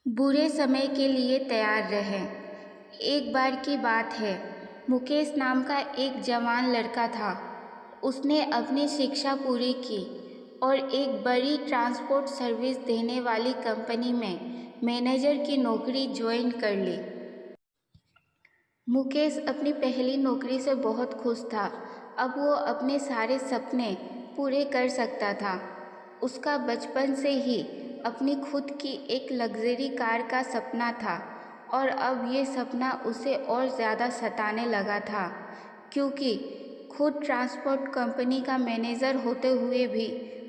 बुरे समय के लिए तैयार रहें। एक बार की बात है, मुकेश नाम का एक जवान लड़का था। उसने अपनी शिक्षा पूरी की और एक बड़ी ट्रांसपोर्ट सर्विस देने वाली कंपनी में मैनेजर की नौकरी ज्वाइन कर ली। मुकेश अपनी पहली नौकरी से बहुत खुश था। अब वो अपने सारे सपने पूरे कर सकता था। उसका बचपन से ही अपनी खुद की एक लग्जरी कार का सपना था और अब ये सपना उसे और ज़्यादा सताने लगा था, क्योंकि खुद ट्रांसपोर्ट कंपनी का मैनेजर होते हुए भी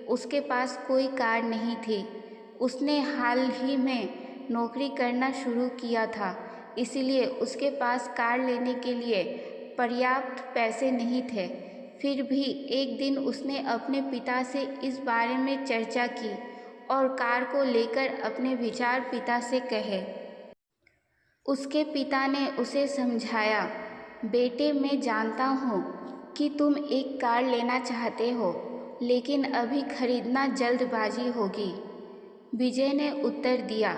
उसके पास कोई कार नहीं थी। उसने हाल ही में नौकरी करना शुरू किया था, इसीलिए उसके पास कार लेने के लिए पर्याप्त पैसे नहीं थे। फिर भी एक दिन उसने अपने पिता से इस बारे में चर्चा की और कार को लेकर अपने विचार पिता से कहे। उसके पिता ने उसे समझाया, बेटे मैं जानता हूँ कि तुम एक कार लेना चाहते हो, लेकिन अभी खरीदना जल्दबाजी होगी। विजय ने उत्तर दिया,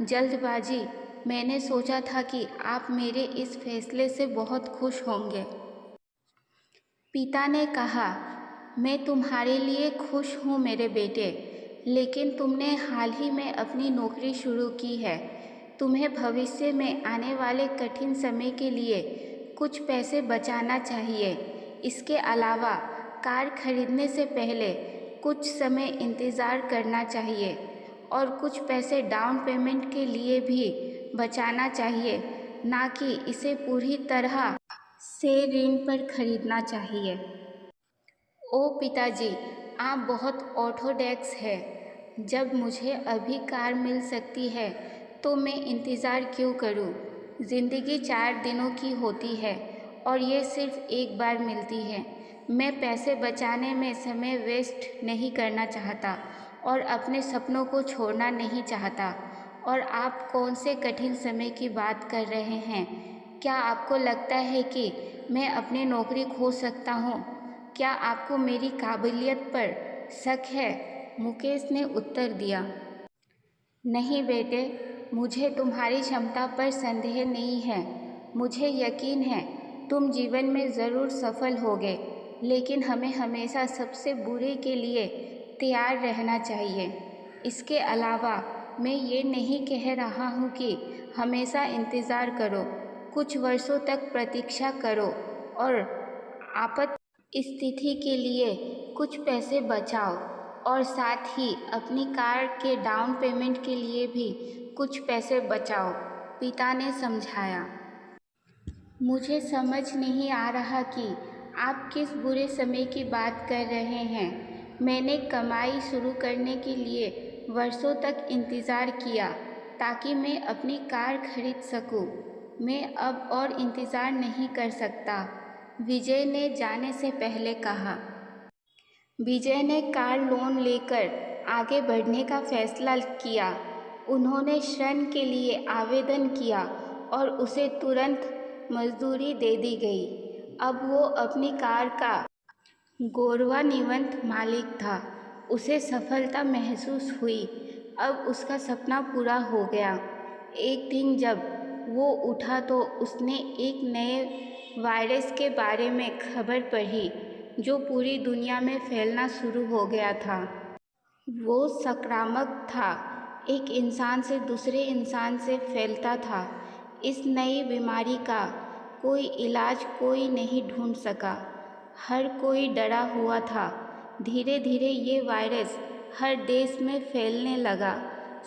जल्दबाजी? मैंने सोचा था कि आप मेरे इस फैसले से बहुत खुश होंगे। पिता ने कहा, मैं तुम्हारे लिए खुश हूँ मेरे बेटे, लेकिन तुमने हाल ही में अपनी नौकरी शुरू की है। तुम्हें भविष्य में आने वाले कठिन समय के लिए कुछ पैसे बचाना चाहिए। इसके अलावा कार खरीदने से पहले कुछ समय इंतज़ार करना चाहिए और कुछ पैसे डाउन पेमेंट के लिए भी बचाना चाहिए, ना कि इसे पूरी तरह से ऋण पर खरीदना चाहिए। ओ पिताजी, आप बहुत ऑर्थोडॉक्स हैं। जब मुझे अभी कार मिल सकती है तो मैं इंतज़ार क्यों करूं? ज़िंदगी 4 दिनों की होती है और ये सिर्फ एक बार मिलती है। मैं पैसे बचाने में समय वेस्ट नहीं करना चाहता और अपने सपनों को छोड़ना नहीं चाहता। और आप कौन से कठिन समय की बात कर रहे हैं? क्या आपको लगता है कि मैं अपनी नौकरी खो सकता हूँ? क्या आपको मेरी काबिलियत पर शक है? मुकेश ने उत्तर दिया, नहीं बेटे, मुझे तुम्हारी क्षमता पर संदेह नहीं है। मुझे यकीन है तुम जीवन में ज़रूर सफल होगे, लेकिन हमें हमेशा सबसे बुरे के लिए तैयार रहना चाहिए। इसके अलावा मैं ये नहीं कह रहा हूँ कि हमेशा इंतज़ार करो। कुछ वर्षों तक प्रतीक्षा करो और आपात स्थिति के लिए कुछ पैसे बचाओ और साथ ही अपनी कार के डाउन पेमेंट के लिए भी कुछ पैसे बचाओ, पिता ने समझाया। मुझे समझ नहीं आ रहा कि आप किस बुरे समय की बात कर रहे हैं। मैंने कमाई शुरू करने के लिए वर्षों तक इंतज़ार किया ताकि मैं अपनी कार खरीद सकूं। मैं अब और इंतज़ार नहीं कर सकता, विजय ने जाने से पहले कहा। विजय ने कार लोन लेकर आगे बढ़ने का फैसला किया। उन्होंने ऋण के लिए आवेदन किया और उसे तुरंत मजदूरी दे दी गई। अब वो अपनी कार का गौरवान्वित मालिक था। उसे सफलता महसूस हुई। अब उसका सपना पूरा हो गया। एक दिन जब वो उठा तो उसने एक नए वायरस के बारे में खबर पढ़ी जो पूरी दुनिया में फैलना शुरू हो गया था। वो संक्रामक था, एक इंसान से दूसरे इंसान से फैलता था। इस नई बीमारी का कोई इलाज कोई नहीं ढूंढ सका। हर कोई डरा हुआ था। धीरे धीरे ये वायरस हर देश में फैलने लगा।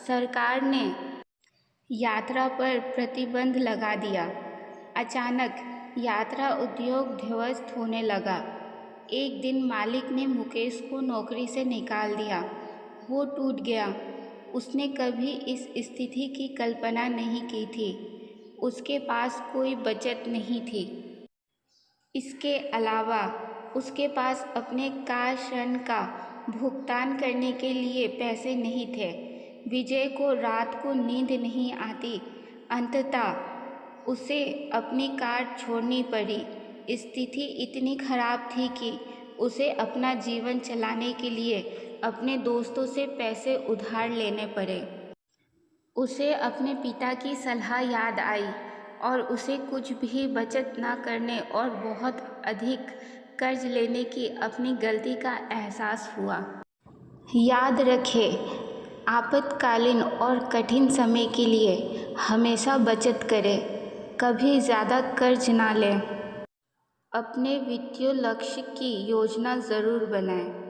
सरकार ने यात्रा पर प्रतिबंध लगा दिया। अचानक यात्रा उद्योग ध्वस्त होने लगा। एक दिन मालिक ने मुकेश को नौकरी से निकाल दिया। वो टूट गया। उसने कभी इस स्थिति की कल्पना नहीं की थी। उसके पास कोई बचत नहीं थी। इसके अलावा उसके पास अपने कार ऋण का भुगतान करने के लिए पैसे नहीं थे। विजय को रात को नींद नहीं आती। अंततः उसे अपनी कार छोड़नी पड़ी। स्थिति इतनी खराब थी कि उसे अपना जीवन चलाने के लिए अपने दोस्तों से पैसे उधार लेने पड़े। उसे अपने पिता की सलाह याद आई और उसे कुछ भी बचत न करने और बहुत अधिक कर्ज लेने की अपनी गलती का एहसास हुआ। याद रखें, आपातकालीन और कठिन समय के लिए हमेशा बचत करें, कभी ज़्यादा कर्ज ना लें। अपने वित्तीय लक्ष्य की योजना ज़रूर बनाएं।